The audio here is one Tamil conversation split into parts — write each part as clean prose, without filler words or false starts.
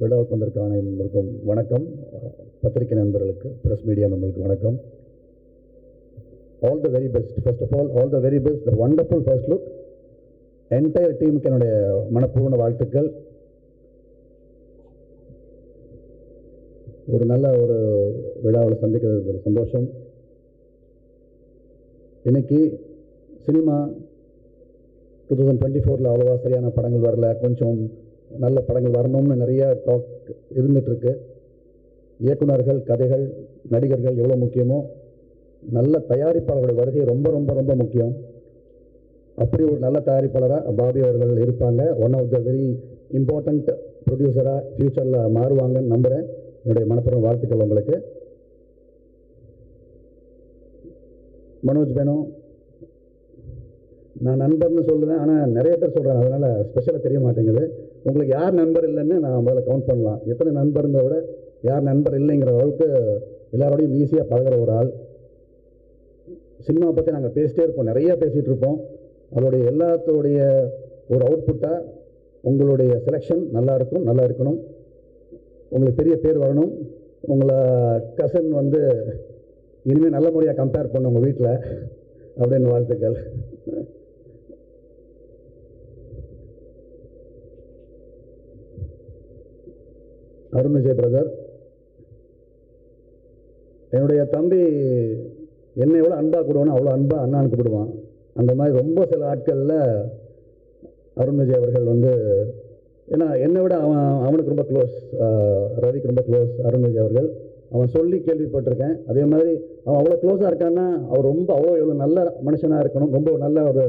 விழாவுக்கு வந்திருக்க அனைவருக்கும் வணக்கம். பத்திரிகை நண்பர்களுக்கு, பிரஸ் மீடியா நண்பர்களுக்கு வணக்கம். All the very best. First of all the very best, the wonderful first look. Entire டீமுக்கு என்னுடைய மனப்பூர்வ வாழ்த்துக்கள். ஒரு நல்ல ஒரு விழாவில் சந்திக்கிறது சந்தோஷம். இன்னைக்கு சினிமா 2024 அவ்வளோவா சரியான படங்கள் வரல, கொஞ்சம் நல்ல படங்கள் வரணும்னு நிறைய டாக் இருந்துகிட்ருக்கு. இயக்குநர்கள், கதைகள், நடிகர்கள் எவ்வளோ முக்கியமோ, நல்ல தயாரிப்பாளர்களுடைய வருகை ரொம்ப ரொம்ப ரொம்ப முக்கியம். அப்படி ஒரு நல்ல தயாரிப்பாளராக பாபி அவர்கள் இருப்பாங்க. One of the very important ப்ரொடியூசராக ஃப்யூச்சரில் மாறுவாங்கன்னு நம்புகிறேன். என்னுடைய மனப்பூர்வ வாழ்த்துக்கள் உங்களுக்கு. மனோஜ் வேணும், நான் நண்பர்னு சொல்லுவேன், ஆனால் நிறைய பேர் சொல்கிறாங்க, அதனால் ஸ்பெஷலாக தெரிய மாட்டேங்குது. உங்களுக்கு யார் நண்பர் இல்லைன்னு நான் முதல்ல கவுண்ட் பண்ணலாம். எத்தனை நண்பர்ன்றத விட யார் நண்பர் இல்லைங்கிற அளவுக்கு எல்லாரோடையும் ஈஸியாக பழகிற ஒரு ஆள். சினிமா பற்றி நாங்கள் பேசிட்டே இருப்போம், நிறைய பேசிகிட்டு இருப்போம். அதோடைய எல்லாத்தோடைய ஒரு அவுட்புட்டாக உங்களுடைய செலெக்ஷன் நல்லா இருக்கும், நல்லா இருக்கணும், உங்களுக்கு பெரிய பேர் வரணும். உங்களை கசன் இனிமேல் நல்ல முறையாக கம்பேர் பண்ண உங்கள் வீட்டில் அப்படின்னு வாழ்த்துக்கள். அருண் விஜய் பிரதர், என்னுடைய தம்பி என்னை எவ்வளோ அன்பாக கூடுவானோ அவ்வளோ அன்பாக அண்ணான்னு கூப்பிடுவான். அந்த மாதிரி ரொம்ப சில ஆட்களில் அருண் விஜய் அவர்கள் ஏன்னா என்னை விட அவனுக்கு ரொம்ப க்ளோஸ், ரவிக்கு ரொம்ப க்ளோஸ் அருண் விஜய் அவர்கள். அவன் சொல்லி கேள்விப்பட்டிருக்கேன். அதே மாதிரி அவன் அவ்வளோ க்ளோஸாக இருக்கான்னா அவர் எவ்வளோ நல்ல மனுஷனாக இருக்கணும், ரொம்ப நல்ல ஒரு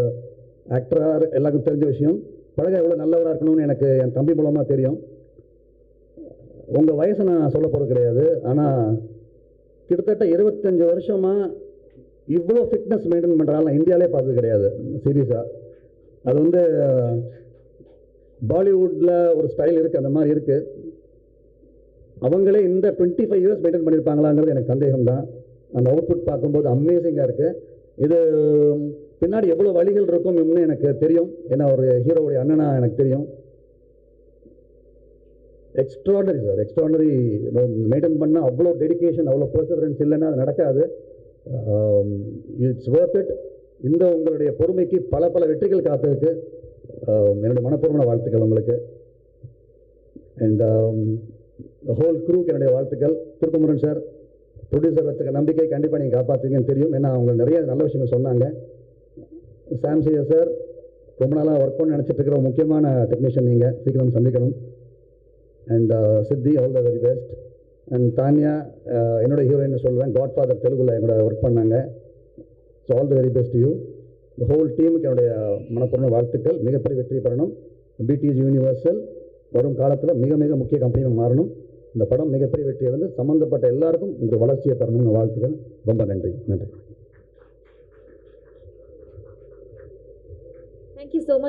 ஆக்டராக, எல்லாருக்கும் தெரிஞ்ச விஷயம். பழக எவ்வளோ நல்லவராக இருக்கணும்னு எனக்கு என் தம்பி மூலமாக தெரியும். உங்கள் வயசை நான் சொல்ல போகிறது கிடையாது, ஆனால் கிட்டத்தட்ட 25 வருஷமாக இவ்வளோ ஃபிட்னஸ் மெயின்டைன் பண்ணுறாங்க இந்தியாவிலே பார்த்தது கிடையாது. சீரியஸாக அது பாலிவுட்டில் ஒரு ஸ்டைல் இருக்குது, அந்த மாதிரி இருக்குது. அவங்களே இந்த 25 இயர்ஸ் மெயின்டைன் பண்ணியிருப்பாங்களாங்கிறது எனக்கு சந்தேகம் தான். அந்த அவுட்புட் பார்க்கும்போது அமேசிங்காக இருக்குது. இது பின்னாடி எவ்வளோ வழிகள் இருக்கும் இன்னும் எனக்கு தெரியும். ஏன்னா ஒரு ஹீரோவுடைய அண்ணனா எனக்கு தெரியும். Extraordinary sir, extraordinary. மெயின்டைன் பண்ணால் அவ்வளோ டெடிக்கேஷன், அவ்வளோ பர்சவரன்ஸ் இல்லைன்னா அது நடக்காது. It's Worth it. இந்த உங்களுடைய பொறுமைக்கு பல பல வெற்றிகள் காத்திருக்கு. என்னுடைய மனப்பூர்வமான வாழ்த்துக்கள் உங்களுக்கு. அண்ட் ஹோல் க்ரூக்கு என்னுடைய வாழ்த்துக்கள். திருக்குமரன் சார், ப்ரொடியூசர் வச்சுக்க நம்பிக்கை கண்டிப்பாக நீங்கள் காப்பாற்றுவீங்கன்னு தெரியும். ஏன்னா அவங்க நிறைய நல்ல விஷயங்கள் சொன்னாங்க. சாம்சியா சார், ரொம்ப நாளாக ஒர்க் பண்ண நினச்சிட்டு இருக்கிற முக்கியமான டெக்னீஷியன், நீங்கள் சீக்கிரம் சந்திக்கணும். அண்ட் சித்தி, all the very best. And Tania, என்னோட ஹீரோயின் சொல்லுவேன், காட்ஃபாதர் தெலுங்குல என்னோட ஒர்க் பண்ணாங்க. So all the very best you. இந்த ஹோல் டீமுக்கு என்னுடைய மனப்பூர்வ வாழ்த்துக்கள். மிகப்பெரிய வெற்றி பெறணும். பிடிஎஸ் யூனிவர்சல் வரும் காலத்தில் மிக மிக முக்கிய கம்பெனியாக மாறணும். இந்த படம் மிகப்பெரிய வெற்றியை சம்மந்தப்பட்ட எல்லாருக்கும் உங்கள் வளர்ச்சியை தரணும்னு வாழ்த்துக்கள். ரொம்ப நன்றி. நன்றி. Thank you so much.